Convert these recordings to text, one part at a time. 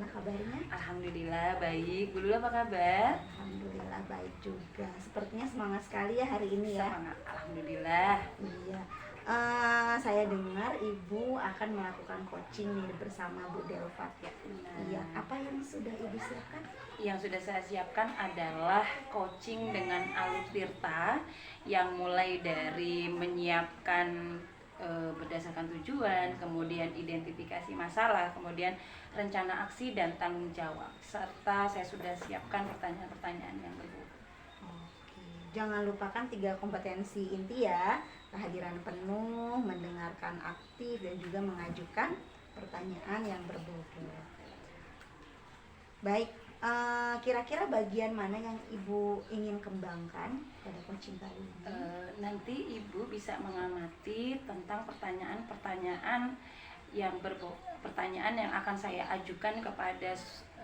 bagaimana kabarnya? Alhamdulillah baik. Bu Lulu apa kabar? Alhamdulillah baik juga. Sepertinya semangat sekali ya hari ini ya. Semangat. Alhamdulillah. Iya. Saya dengar Ibu akan melakukan coaching nih bersama Bu Delva. Ya, benar. Iya. Apa yang sudah Ibu siapkan? Yang sudah saya siapkan adalah coaching dengan Alif Tirta yang mulai dari menyiapkan berdasarkan tujuan, kemudian identifikasi masalah, kemudian rencana aksi dan tanggung jawab, serta saya sudah siapkan pertanyaan-pertanyaan yang berbobot. Oke. Jangan lupakan 3 kompetensi inti ya. Kehadiran penuh, mendengarkan aktif, dan juga mengajukan pertanyaan yang berbobot. Baik, kira-kira bagian mana yang Ibu ingin kembangkan pada coaching kali ini? Nanti Ibu bisa mengamati tentang pertanyaan-pertanyaan yang pertanyaan yang akan saya ajukan kepada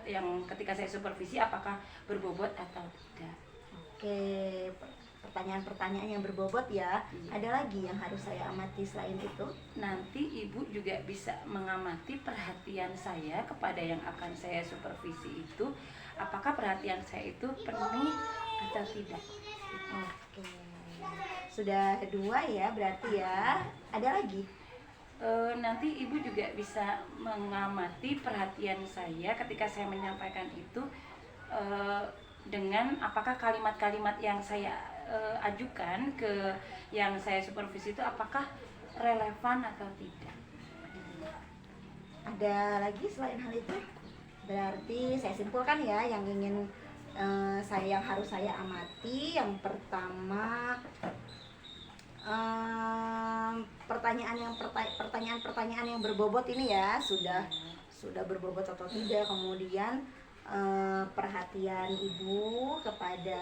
yang ketika saya supervisi, apakah berbobot atau tidak. Oke, pertanyaan-pertanyaan yang berbobot ya. Iya. Ada lagi yang harus saya amati selain itu? Nanti Ibu juga bisa mengamati perhatian saya kepada yang akan saya supervisi itu, apakah perhatian saya itu penuh atau tidak. Oke, sudah 2 ya berarti ya. Ada lagi? Nanti Ibu juga bisa mengamati perhatian saya ketika saya menyampaikan itu, dengan apakah kalimat-kalimat yang saya ajukan ke yang saya supervisi itu apakah relevan atau tidak. Ada lagi selain hal itu? Berarti saya simpulkan ya yang ingin yang harus saya amati. Yang pertama, pertanyaan-pertanyaan yang berbobot ini ya, sudah berbobot atau tidak. Kemudian perhatian Ibu kepada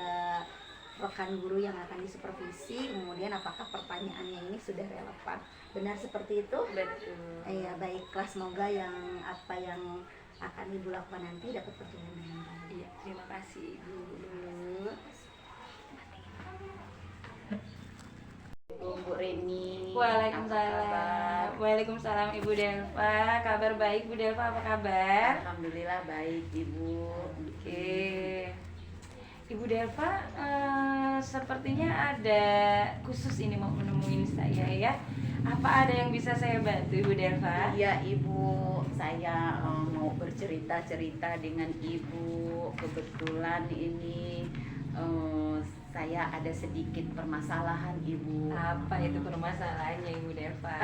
rekan guru yang akan disupervisi, kemudian apakah pertanyaannya ini sudah relevan. Benar seperti itu? Betul. Iya, baiklah, semoga apa yang akan Ibu lakukan nanti dapat berjalan dengan baik. Iya, terima kasih Ibu Lulu. Bu Reni. Waalaikumsalam. Waalaikumsalam Ibu Delva. Kabar baik Bu Delva, apa kabar? Alhamdulillah baik Ibu. Oke. Ibu Delva, sepertinya ada khusus ini mau menemuin saya ya. Apa ada yang bisa saya bantu Ibu Delva? Iya Ibu, saya mau bercerita-cerita dengan Ibu. Kebetulan ini saya ada sedikit permasalahan Ibu. Apa itu permasalahannya Ibu Delva?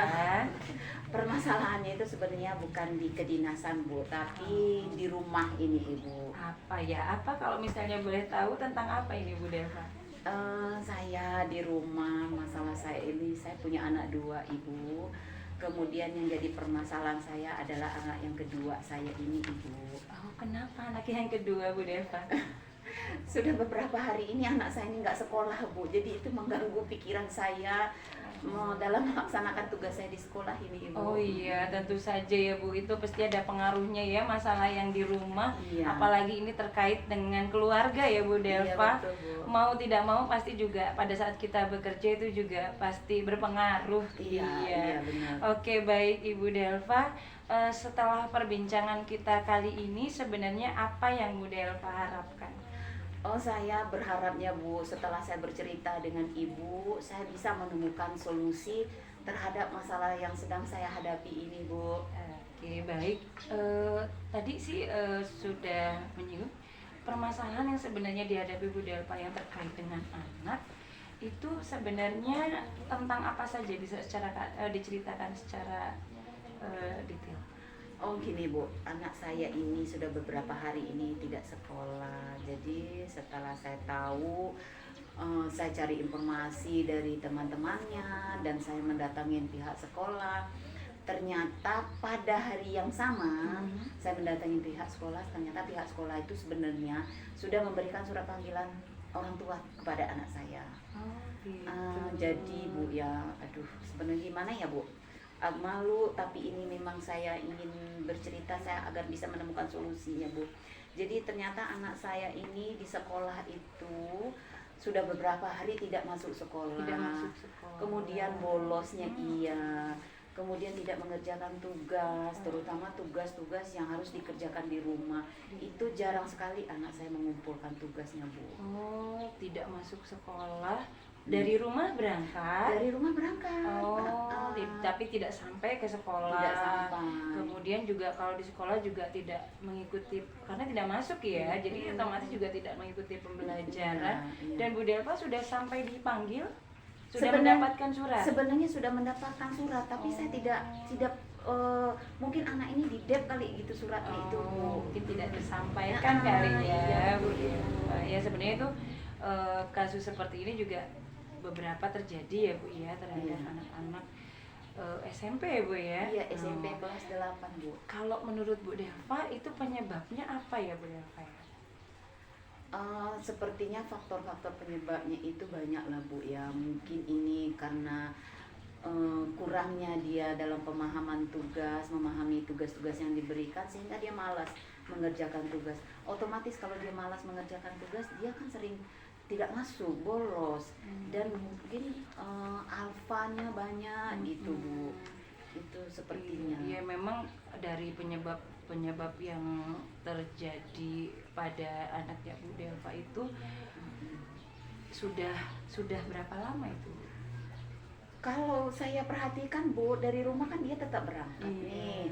Permasalahannya itu sebenarnya bukan di kedinasan Bu, tapi di rumah ini Ibu. Apa ya? Apa kalau misalnya boleh tahu tentang apa ini Bu Delva? Saya di rumah, masalah saya ini, saya punya anak 2 Ibu. Kemudian yang jadi permasalahan saya adalah anak yang kedua saya ini Ibu. Oh, kenapa anak yang kedua Bu Delva? Sudah beberapa hari ini anak saya ini nggak sekolah Bu, jadi itu mengganggu pikiran saya dalam melaksanakan tugas saya di sekolah ini Ibu. Oh iya, tentu saja ya Bu, itu pasti ada pengaruhnya ya masalah yang di rumah. Iya. Apalagi ini terkait dengan keluarga ya Bu Delva. Iya, betul, Bu. Mau tidak mau pasti juga pada saat kita bekerja itu juga pasti berpengaruh. Iya, benar. Oke, baik Ibu Delva. Setelah perbincangan kita kali ini sebenarnya apa yang Bu Delva harapkan? Oh, saya berharapnya Bu, setelah saya bercerita dengan Ibu, saya bisa menemukan solusi terhadap masalah yang sedang saya hadapi ini Bu. Oke, baik. Tadi sih sudah menyinggung permasalahan yang sebenarnya dihadapi Bu Delva yang terkait dengan anak. Itu sebenarnya tentang apa saja, bisa diceritakan secara detail. Oh gini Bu, anak saya ini sudah beberapa hari ini tidak sekolah. Jadi setelah saya tahu, saya cari informasi dari teman-temannya dan saya mendatangin pihak sekolah. Ternyata pada hari yang sama, saya mendatangi pihak sekolah. Ternyata pihak sekolah itu sebenarnya sudah memberikan surat panggilan orang tua kepada anak saya. Oh, gitu. Jadi Bu ya, aduh sebenarnya gimana ya Bu? Malu, tapi ini memang saya ingin bercerita saya agar bisa menemukan solusinya Bu. Jadi ternyata anak saya ini di sekolah itu sudah beberapa hari tidak masuk sekolah. Tidak masuk sekolah. Kemudian bolosnya iya. kemudian tidak mengerjakan tugas, terutama tugas-tugas yang harus dikerjakan di rumah. Itu jarang sekali anak saya mengumpulkan tugasnya, Bu. Oh, tidak masuk sekolah, dari rumah berangkat. Dari rumah berangkat. Oh, tapi tidak sampai ke sekolah. Tidak sampai. Kemudian juga kalau di sekolah juga tidak mengikuti, karena tidak masuk ya, jadi otomatis juga tidak mengikuti pembelajaran. Iya. Dan Bu Delva sudah sampai dipanggil, sudah Sebenarnya- mendapatkan surat. Sebenarnya sudah mendapatkan surat, tapi saya tidak mungkin anak ini di dep kali gitu suratnya itu, Bu. Mungkin tidak tersampaikan kali ya, Iya. Bu Delva. Ya sebenarnya itu kasus seperti ini juga beberapa terjadi ya Bu ya terhadap Iya. anak-anak SMP ya Bu ya. Iya, SMP Oh. kelas 8, Bu. Kalau menurut Bu Delva itu penyebabnya apa ya Bu Delva ya? Sepertinya faktor-faktor penyebabnya itu banyak lah, Bu ya. Mungkin ini karena kurangnya dia dalam pemahaman tugas, memahami tugas-tugas yang diberikan, sehingga dia malas mengerjakan tugas. Otomatis kalau dia malas mengerjakan tugas, dia kan sering tidak masuk, bolos, dan mungkin alfanya banyak gitu, Bu. Itu sepertinya. Iya memang dari penyebab yang terjadi pada anaknya Bu Delva itu sudah berapa lama itu? Kalau saya perhatikan, Bu, dari rumah kan dia tetap berangkat nih.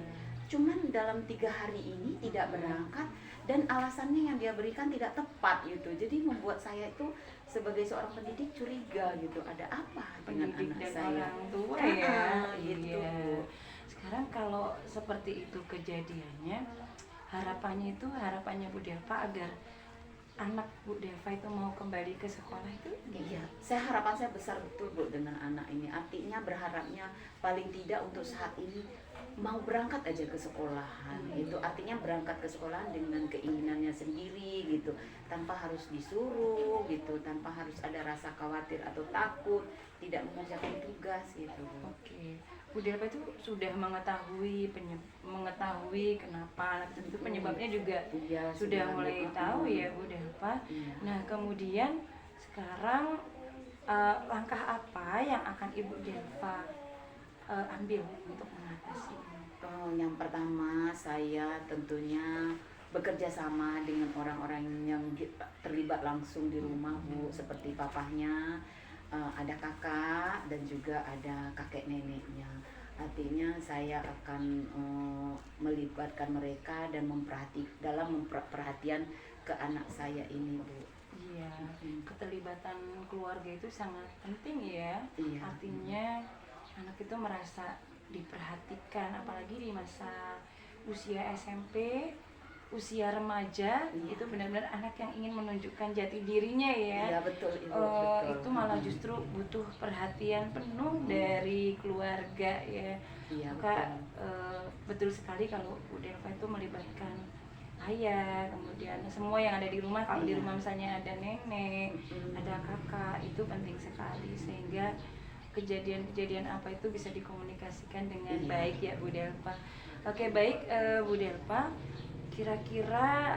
Cuman dalam 3 hari ini tidak berangkat, dan alasannya yang dia berikan tidak tepat gitu. Jadi membuat saya itu sebagai seorang pendidik curiga gitu. Ada apa dengan Pendidik anak dan saya? orang tua ya. Gitu, Iya. Bu. Sekarang kalau seperti itu kejadiannya, harapannya Bu Delva agar anak Bu Delva itu mau kembali ke sekolah itu Iya, harapan saya besar betul, Bu, dengan anak ini. Artinya berharapnya paling tidak untuk saat ini mau berangkat aja ke sekolahan. Itu artinya berangkat ke sekolahan dengan keinginannya sendiri gitu, tanpa harus disuruh gitu, tanpa harus ada rasa khawatir atau takut tidak mengerjakan tugas gitu, Bu. Oke, Bu Delva itu sudah mengetahui kenapa anak itu penyebabnya juga Iya, sudah mulai tahu ya Bu Delva. Iya. Nah kemudian sekarang langkah apa yang akan Ibu Delva ambil untuk mengatasi ini? Yang pertama, saya tentunya bekerja sama dengan orang-orang yang terlibat langsung di rumah, Bu, seperti papahnya, ada kakak, dan juga ada kakek neneknya. Artinya saya akan melibatkan mereka dan memperhatian ke anak saya ini, Bu. Iya, keterlibatan keluarga itu sangat penting ya. Iya. Artinya anak itu merasa diperhatikan, apalagi di masa usia SMP, usia remaja. Iya. Itu benar-benar anak yang ingin menunjukkan jati dirinya ya. Iya, betul, Ibu, betul. Itu malah justru butuh perhatian penuh dari keluarga ya. Iya, Maka betul. betul sekali kalau Bu Delva itu melibatkan ayah, kemudian semua yang ada di rumah. Kalau di Iya. rumah misalnya ada nenek, ada kakak, itu penting sekali sehingga kejadian-kejadian apa itu bisa dikomunikasikan dengan Iya. baik ya Bu Delva. Oke, baik Bu Delva, kira-kira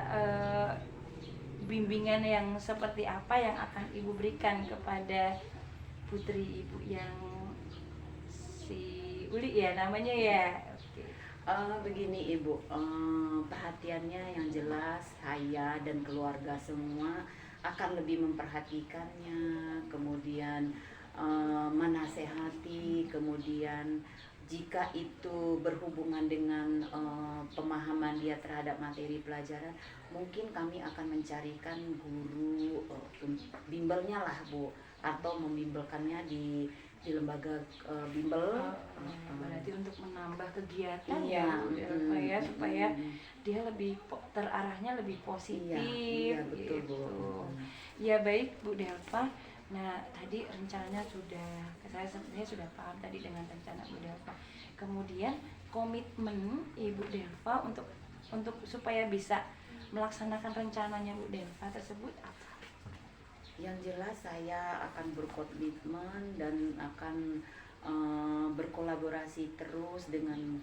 bimbingan yang seperti apa yang akan Ibu berikan kepada putri Ibu yang si Uli ya namanya ya? Oke. Begini, Ibu, perhatiannya yang jelas saya dan keluarga semua akan lebih memperhatikannya, kemudian menasehati, kemudian jika itu berhubungan dengan pemahaman dia terhadap materi pelajaran, mungkin kami akan mencarikan guru bimbelnya lah, Bu, atau membimbelkannya di lembaga bimbel. Berarti untuk menambah kegiatan Iya, ya Bu Delva ya, supaya mm. dia lebih terarahnya lebih positif Iya, betul, gitu. Bu. Ya baik Bu Delva. Nah tadi rencananya saya sebenarnya sudah paham tadi dengan rencana Bu Delva. Kemudian komitmen Ibu Delva untuk supaya bisa melaksanakan rencananya Bu Delva tersebut apa? Yang jelas saya akan berkomitmen dan akan berkolaborasi terus dengan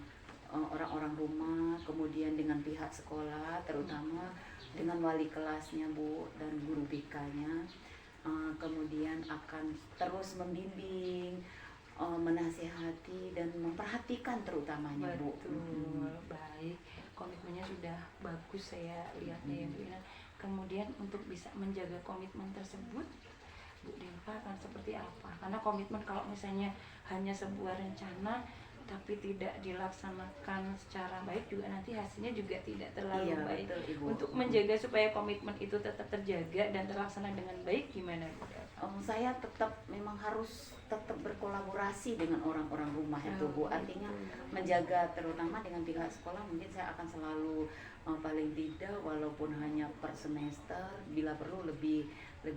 orang-orang rumah, kemudian dengan pihak sekolah, terutama dengan wali kelasnya, Bu, dan guru BK-nya. Kemudian akan terus membimbing menasihati dan memperhatikan terutamanya Bu. Betul, baik. Komitmennya sudah bagus saya lihatnya ya Bu Ina. Kemudian untuk bisa menjaga komitmen tersebut, Bu Delva akan seperti apa? Karena komitmen kalau misalnya hanya sebuah rencana tapi tidak dilaksanakan secara baik juga nanti hasilnya juga tidak terlalu Iya, baik. betul, Ibu. Untuk menjaga supaya komitmen itu tetap terjaga dan terlaksana dengan baik gimana Bu Delva? Saya tetap memang harus tetap berkolaborasi dengan orang-orang rumah itu Bu. Artinya menjaga terutama dengan pihak sekolah, mungkin saya akan selalu paling tidak walaupun hanya per semester, bila perlu lebih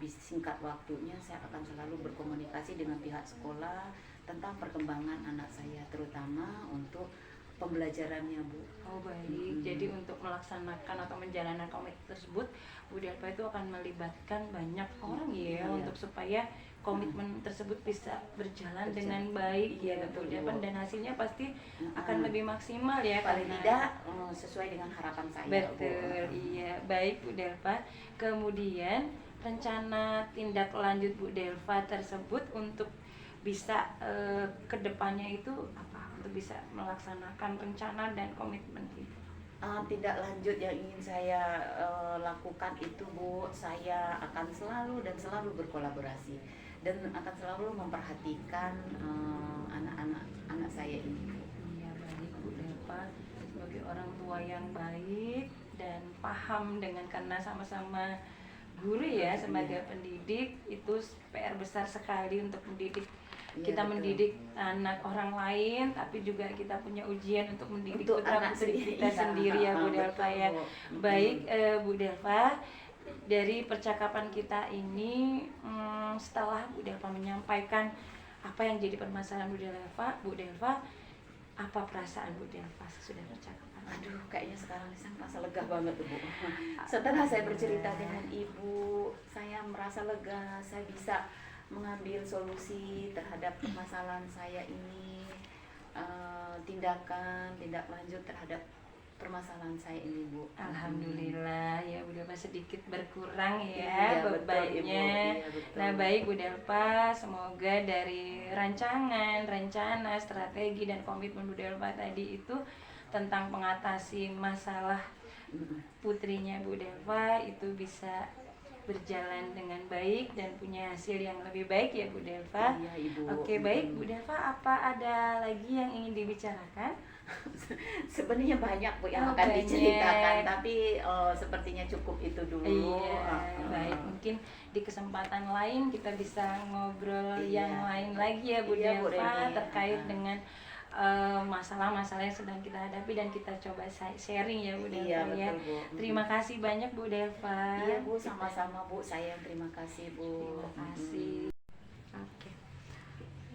singkat waktunya, saya akan selalu berkomunikasi dengan pihak sekolah tentang perkembangan anak saya, terutama untuk pembelajarannya Bu. Oh baik, jadi untuk melaksanakan atau menjalankan komitmen tersebut, Bu Delva itu akan melibatkan banyak orang ya, Iya. untuk supaya komitmen tersebut bisa berjalan dengan baik Iya, ya Bu betul, Delva, Bu. dan hasilnya pasti akan lebih maksimal ya. Paling karena- tidak sesuai dengan harapan saya Betul, Bu. iya. Baik Bu Delva. Kemudian rencana tindak lanjut Bu Delva tersebut untuk bisa kedepannya itu apa? Untuk bisa melaksanakan rencana dan komitmen itu. Tidak lanjut yang ingin saya lakukan itu Bu, saya akan selalu berkolaborasi dan akan selalu memperhatikan anak saya ini Bu. Iya baik Bu Delva, sebagai orang tua yang baik dan paham dengan, karena sama-sama guru ya, sebagai pendidik itu PR besar sekali untuk mendidik. Iya, Kita betul. mendidik anak orang lain, tapi juga kita punya ujian untuk mendidik Untuk putra anak putri sendiri, kita iya. sendiri ya Bu Betul, Delva ya. Bu. Baik Bu Delva, dari percakapan kita ini setelah Bu Delva menyampaikan apa yang jadi permasalahan Bu Delva, apa perasaan Bu Delva sesudah percakapan? Aduh, kayaknya sekarang saya merasa lega banget tuh Bu. Setelah saya bercerita dengan Ibu, saya merasa lega, saya bisa mengambil solusi terhadap permasalahan saya ini, tindak lanjut terhadap permasalahan saya ini Bu. Alhamdulillah ya Bu Delva sedikit berkurang Iya, ya betul, bebannya. Ibu. Iya, betul. Nah baik Bu Delva, semoga dari rancangan, rencana, strategi dan komitmen Bu Delva tadi itu tentang mengatasi masalah putrinya Bu Delva itu bisa berjalan dengan baik dan punya hasil yang lebih baik ya Bu Delva. Iya, Ibu. Oke baik Bu Delva, apa ada lagi yang ingin dibicarakan? Sebenarnya banyak Bu yang Oh, akan banyak. diceritakan, tapi sepertinya cukup itu dulu. Iya, baik. Mungkin di kesempatan lain kita bisa ngobrol Iya. yang lain lagi ya Bu Iya, Bu Delva, Reni. terkait dengan masalah-masalah yang sedang kita hadapi dan kita coba sharing ya Bu Delva Iya, ya. betul, Bu. Terima kasih banyak Bu Delva. Iya Bu, sama-sama Bu. Saya yang terima kasih Bu. Terima kasih. Oke.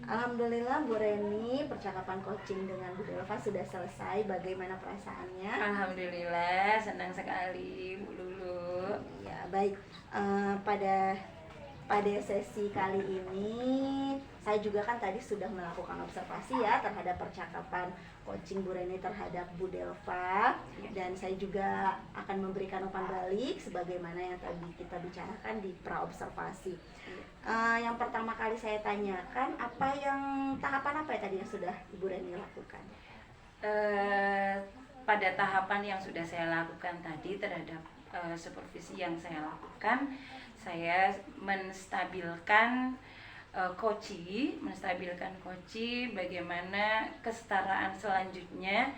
Alhamdulillah Bu Reni, percakapan coaching dengan Bu Delva sudah selesai. Bagaimana perasaannya? Alhamdulillah, senang sekali Bu Lulu. Ya baik. Pada sesi kali ini saya juga kan tadi sudah melakukan observasi ya terhadap percakapan coaching Bu Reni terhadap Bu Delva, dan saya juga akan memberikan umpan balik sebagaimana yang tadi kita bicarakan di pra observasi. Yang pertama kali saya tanyakan, tahapan apa ya tadi yang sudah Ibu Reni lakukan? Pada tahapan yang sudah saya lakukan tadi terhadap supervisi yang saya lakukan, saya menstabilkan koci, bagaimana kesetaraan selanjutnya,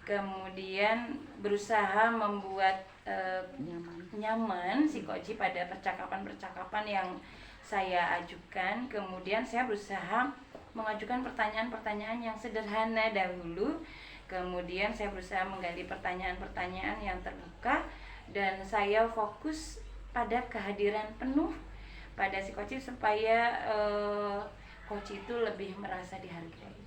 kemudian berusaha membuat nyaman si koci pada percakapan-percakapan yang saya ajukan. Kemudian saya berusaha mengajukan pertanyaan-pertanyaan yang sederhana dahulu, kemudian saya berusaha menggali pertanyaan-pertanyaan yang terbuka, dan saya fokus pada kehadiran penuh pada si coach supaya coach itu lebih merasa dihargai.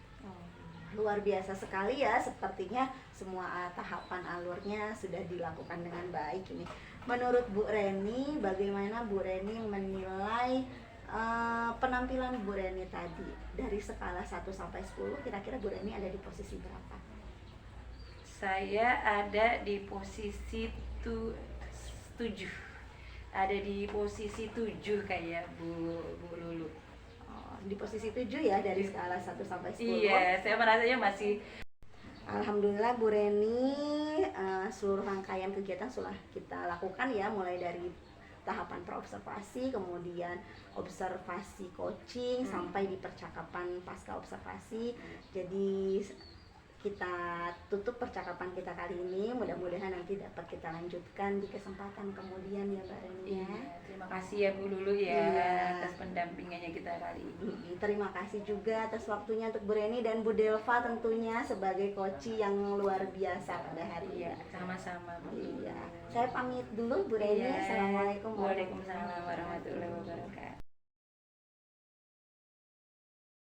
Luar biasa sekali ya, sepertinya semua tahapan alurnya sudah dilakukan dengan baik ini. Menurut Bu Reni, bagaimana Bu Reni menilai penampilan Bu Reni tadi? Dari skala 1 sampai 10, kira-kira Bu Reni ada di posisi berapa? Saya ada di posisi 7. Ada di posisi 7 kayak Bu Lulu. Oh, di posisi 7 ya dari skala 1 sampai 10. Iya, saya merasanya masih. Alhamdulillah Bu Reni, seluruh rangkaian kegiatan sudah kita lakukan ya, mulai dari tahapan praobservasi, kemudian observasi coaching, sampai di percakapan pasca observasi. Jadi kita tutup percakapan kita kali ini, mudah-mudahan nanti dapat kita lanjutkan di kesempatan kemudian ya Mbak Reni ya. Iya, terima kasih ya Bu Lulu ya Iya. atas pendampingannya kita kali ini. Terima kasih juga atas waktunya untuk Bu Reni dan Bu Delva tentunya sebagai coach yang luar biasa pada hari ini. Iya, sama-sama Bu Lulu. Iya, saya pamit dulu Bu Reni. Iya. Assalamualaikum Waalaikumsalam warahmatullahi wabarakatuh.